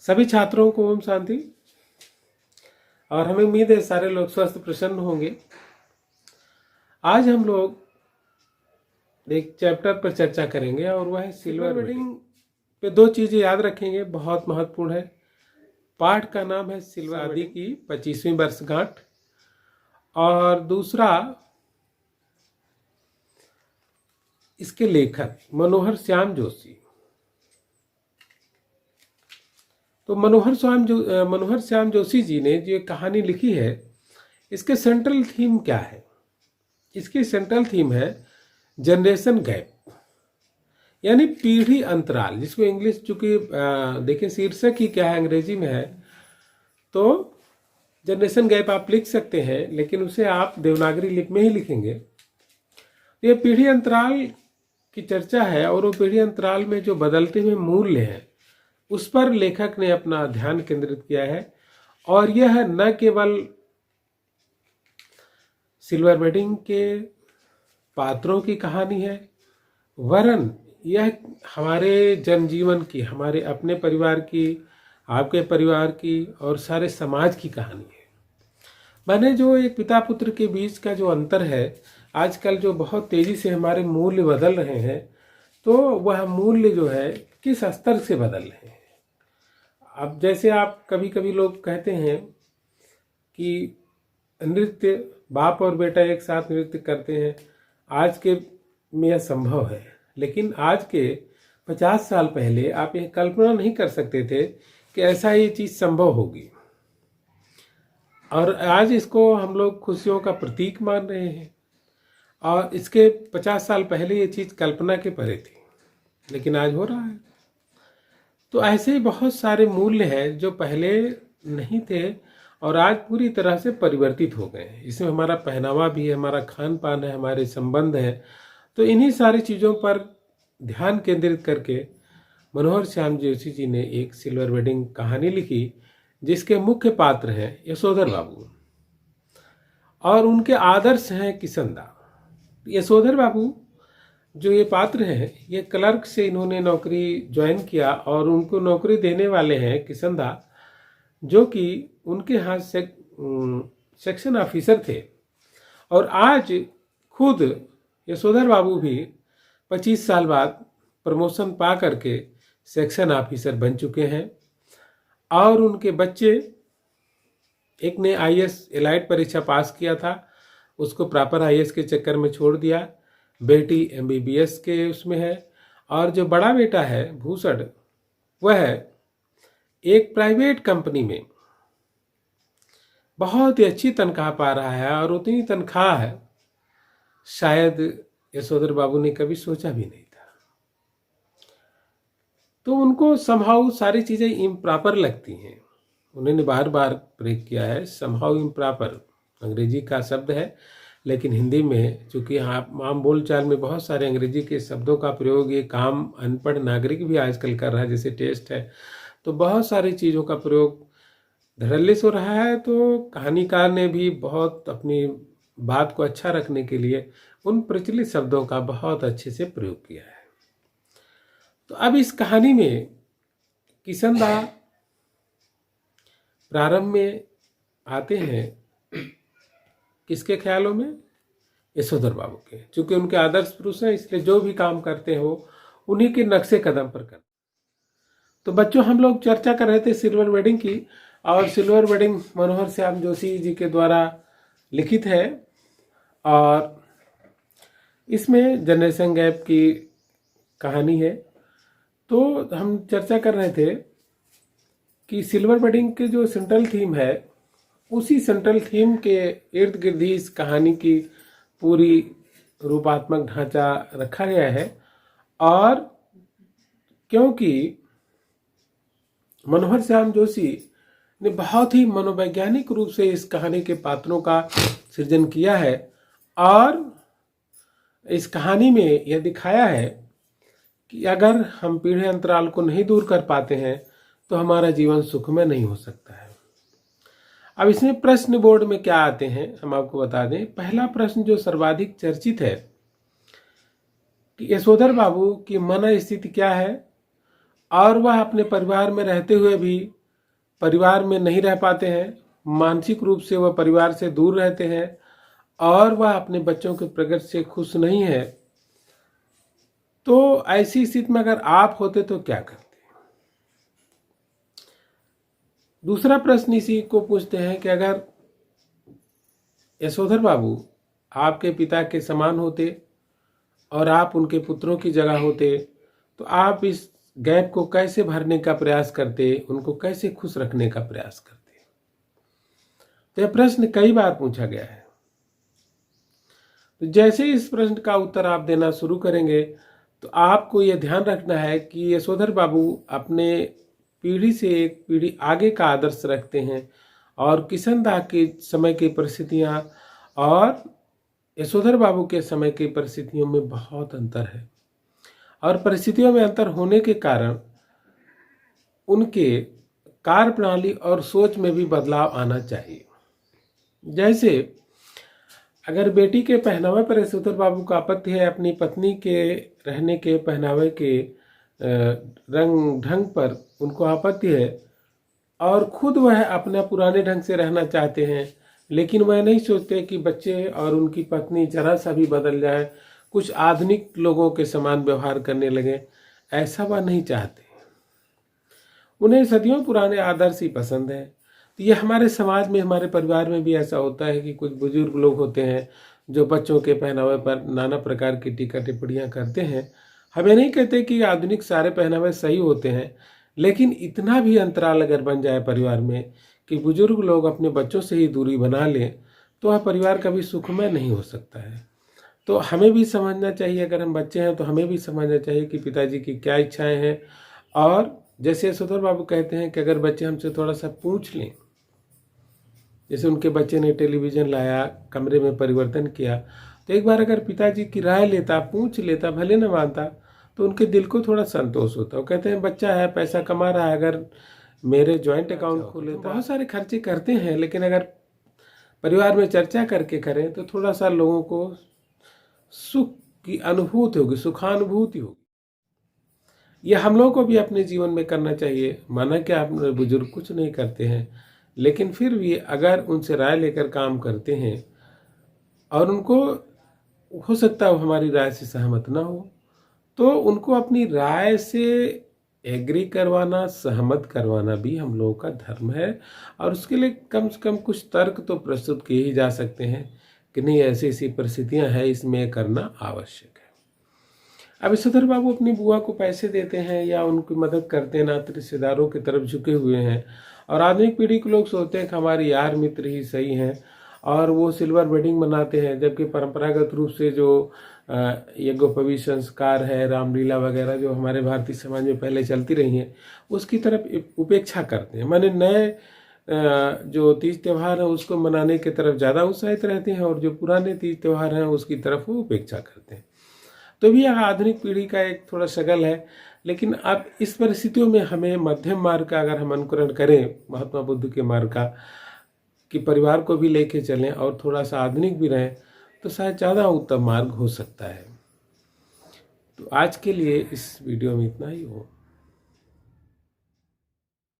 सभी छात्रों को ओम शांति। और हमें उम्मीद है सारे लोग स्वस्थ प्रसन्न होंगे। आज हम लोग एक चैप्टर पर चर्चा करेंगे और वह है सिल्वर वेडिंग पे। दो चीजें याद रखेंगे, बहुत महत्वपूर्ण है। पाठ का नाम है सिल्वर शादी की 25वीं वर्षगांठ, और दूसरा इसके लेखक मनोहर श्याम जोशी। तो मनोहर श्याम जोशी जी ने जो कहानी लिखी है, इसके सेंट्रल थीम क्या है? इसकी सेंट्रल थीम है जनरेशन गैप, यानी पीढ़ी अंतराल, जिसको इंग्लिश चूंकि देखिए शीर्षक ही क्या है अंग्रेजी में है, तो जनरेशन गैप आप लिख सकते हैं, लेकिन उसे आप देवनागरी लिपि में ही लिखेंगे। तो ये पीढ़ी अंतराल की चर्चा है, और वो पीढ़ी अंतराल में जो बदलते हुए मूल्य हैं उस पर लेखक ने अपना ध्यान केंद्रित किया है। और यह न केवल सिल्वर वेडिंग के पात्रों की कहानी है, वरन यह हमारे जनजीवन की, हमारे अपने परिवार की, आपके परिवार की और सारे समाज की कहानी है। माने जो एक पिता पुत्र के बीच का जो अंतर है, आजकल जो बहुत तेजी से हमारे मूल्य बदल रहे हैं, तो वह मूल्य जो है किस स्तर से बदल रहे हैं। अब जैसे आप कभी कभी लोग कहते हैं कि नृत्य, बाप और बेटा एक साथ नृत्य करते हैं, आज के में यह संभव है, लेकिन आज के 50 साल पहले आप यह कल्पना नहीं कर सकते थे कि ऐसा ये चीज संभव होगी। और आज इसको हम लोग खुशियों का प्रतीक मान रहे हैं, और इसके 50 साल पहले ये चीज कल्पना के परे थी, लेकिन आज हो रहा है। तो ऐसे ही बहुत सारे मूल्य हैं जो पहले नहीं थे और आज पूरी तरह से परिवर्तित हो गए हैं। इसमें हमारा पहनावा भी है, हमारा खान पान है, हमारे संबंध है। तो इन्हीं सारी चीज़ों पर ध्यान केंद्रित करके मनोहर श्याम जोशी जी ने एक सिल्वर वेडिंग कहानी लिखी, जिसके मुख्य पात्र हैं यशोधर बाबू और उनके आदर्श हैं किशनदा। यशोधर बाबू जो ये पात्र हैं, ये क्लर्क से इन्होंने नौकरी ज्वाइन किया, और उनको नौकरी देने वाले हैं किशनदा, जो कि उनके यहाँ सेक्शन ऑफिसर थे। और आज खुद यशोधर बाबू भी 25 साल बाद प्रमोशन पा करके सेक्शन ऑफिसर बन चुके हैं। और उनके बच्चे, एक ने IAS एलाइट परीक्षा पास किया था, उसको प्रॉपर IAS के चक्कर में छोड़ दिया। बेटी MBBS के उसमें है, और जो बड़ा बेटा है भूषण, वह एक प्राइवेट कंपनी में बहुत ही अच्छी तनख्वाह पा रहा है, और उतनी तनख्वाह है शायद यशोधर बाबू ने कभी सोचा भी नहीं था। तो उनको समहाउ सारी चीजें इम्प्रॉपर लगती हैं। उन्होंने बार बार प्रयोग किया है समहाउ इम्प्रॉपर, अंग्रेजी का शब्द है, लेकिन हिंदी में चूंकि आम बोलचाल में बहुत सारे अंग्रेजी के शब्दों का प्रयोग एक आम अनपढ़ नागरिक भी आजकल कर रहा है, जैसे टेस्ट है, तो बहुत सारी चीज़ों का प्रयोग धड़ल्ले से हो रहा है। तो कहानीकार ने भी बहुत अपनी बात को अच्छा रखने के लिए उन प्रचलित शब्दों का बहुत अच्छे से प्रयोग किया है। तो अब इस कहानी में किशनदा प्रारंभ में आते हैं किसके ख्यालों में? यशोधर बाबू के। चूंकि उनके आदर्श पुरुष हैं, इसलिए जो भी काम करते हैं वो उन्हीं के नक्शे कदम पर करते। तो बच्चों, हम लोग चर्चा कर रहे थे सिल्वर वेडिंग की, और सिल्वर वेडिंग मनोहर श्याम जोशी जी के द्वारा लिखित है, और इसमें जनरेशन गैप की कहानी है। तो हम चर्चा कर रहे थे कि सिल्वर वेडिंग के जो सेंट्रल थीम है, उसी सेंट्रल थीम के इर्द गिर्द ही इस कहानी की पूरी रूपात्मक ढांचा रखा गया है। और क्योंकि मनोहर श्याम जोशी ने बहुत ही मनोवैज्ञानिक रूप से इस कहानी के पात्रों का सृजन किया है, और इस कहानी में यह दिखाया है कि अगर हम पीढ़ी अंतराल को नहीं दूर कर पाते हैं तो हमारा जीवन सुखमय नहीं हो सकता है। अब इसमें प्रश्न बोर्ड में क्या आते हैं हम आपको बता दें। पहला प्रश्न जो सर्वाधिक चर्चित है कि यशोधर बाबू की मन स्थिति क्या है, और वह अपने परिवार में रहते हुए भी परिवार में नहीं रह पाते हैं, मानसिक रूप से वह परिवार से दूर रहते हैं और वह अपने बच्चों के प्रगति से खुश नहीं है, तो ऐसी स्थिति में अगर आप होते तो क्या करते? दूसरा प्रश्न इसी को पूछते हैं कि अगर यशोधर बाबू आपके पिता के समान होते और आप उनके पुत्रों की जगह होते, तो आप इस गैप को कैसे भरने का प्रयास करते, उनको कैसे खुश रखने का प्रयास करते? तो यह प्रश्न कई बार पूछा गया है। तो जैसे इस प्रश्न का उत्तर आप देना शुरू करेंगे तो आपको यह ध्यान रखना है कि यशोधर बाबू अपने पीढ़ी से एक पीढ़ी आगे का आदर्श रखते हैं और किशन दास के समय की परिस्थितियां और यशोधर बाबू के समय की परिस्थितियों में बहुत अंतर है और परिस्थितियों में अंतर होने के कारण उनके कार्य प्रणाली और सोच में भी बदलाव आना चाहिए। जैसे अगर बेटी के पहनावे पर यशोधर बाबू का आपत्ति है, अपनी पत्नी के रहने के पहनावे के रंग ढंग पर उनको आपत्ति है और खुद वह अपना पुराने ढंग से रहना चाहते हैं, लेकिन वह नहीं सोचते कि बच्चे और उनकी पत्नी जरा सा भी बदल जाए, कुछ आधुनिक लोगों के समान व्यवहार करने लगे, ऐसा वह नहीं चाहते। उन्हें सदियों पुराने आदर्श ही पसंद है। तो ये हमारे समाज में, हमारे परिवार में भी ऐसा होता है कि कुछ बुजुर्ग लोग होते हैं जो बच्चों के पहनावे पर नाना प्रकार की टीका टिप्पणियां करते हैं। हमें नहीं कहते कि आधुनिक सारे पहनावे सही होते हैं, लेकिन इतना भी अंतराल अगर बन जाए परिवार में कि बुजुर्ग लोग अपने बच्चों से ही दूरी बना लें, तो वह परिवार कभी सुखमय नहीं हो सकता है। तो हमें भी समझना चाहिए, अगर हम बच्चे हैं तो हमें भी समझना चाहिए कि पिताजी की क्या इच्छाएं हैं। और जैसे यशोधर बाबू कहते हैं कि अगर बच्चे हमसे थोड़ा सा पूछ लें, जैसे उनके बच्चे ने टेलीविज़न लाया, कमरे में परिवर्तन किया, तो एक बार अगर पिताजी की राय लेता, पूछ लेता, भले न मानता, तो उनके दिल को थोड़ा संतोष होता। वो कहते हैं बच्चा है, पैसा कमा रहा है, अगर मेरे जॉइंट अकाउंट खोले तो बहुत सारे खर्चे करते हैं, लेकिन अगर परिवार में चर्चा करके करें तो थोड़ा सा लोगों को सुख की अनुभूति होगी, सुखानुभूति होगी। यह हम लोगों को भी अपने जीवन में करना चाहिए। माना कि आप बुजुर्ग कुछ नहीं करते हैं, लेकिन फिर भी अगर उनसे राय लेकर काम करते हैं और उनको हो सकता है वो हमारी राय से सहमत ना हो, तो उनको अपनी राय से एग्री करवाना, सहमत करवाना भी हम लोगों का धर्म है। और उसके लिए कम से कम कुछ तर्क तो प्रस्तुत किए ही जा सकते हैं कि नहीं, ऐसी ऐसी परिस्थितियां हैं, इसमें करना आवश्यक है। अब यशोधर बाबू अपनी बुआ को पैसे देते हैं या उनकी मदद करते हैं, नाते रिश्तेदारों की तरफ झुके हुए हैं, और आधुनिक पीढ़ी के लोग सोचते हैं कि हमारे यार मित्र ही सही हैं और वो सिल्वर वेडिंग मनाते हैं, जबकि परंपरागत रूप से जो यज्ञोपवीत संस्कार है, रामलीला वगैरह जो हमारे भारतीय समाज में पहले चलती रही हैं, उसकी तरफ उपेक्षा करते हैं। माने नए जो तीज त्यौहार है उसको मनाने की तरफ ज़्यादा उत्साहित रहते हैं और जो पुराने तीज त्यौहार हैं उसकी तरफ वो उपेक्षा करते हैं। तो भी यह आधुनिक पीढ़ी का एक थोड़ा स्ट्रगल है। लेकिन अब इस परिस्थितियों में हमें मध्यम मार्ग का अगर हम अनुकरण करें, महात्मा बुद्ध के मार्ग का, कि परिवार को भी लेके चलें और थोड़ा सा आधुनिक भी रहें, तो शायद ज़्यादा उत्तम मार्ग हो सकता है। तो आज के लिए इस वीडियो में इतना ही हो।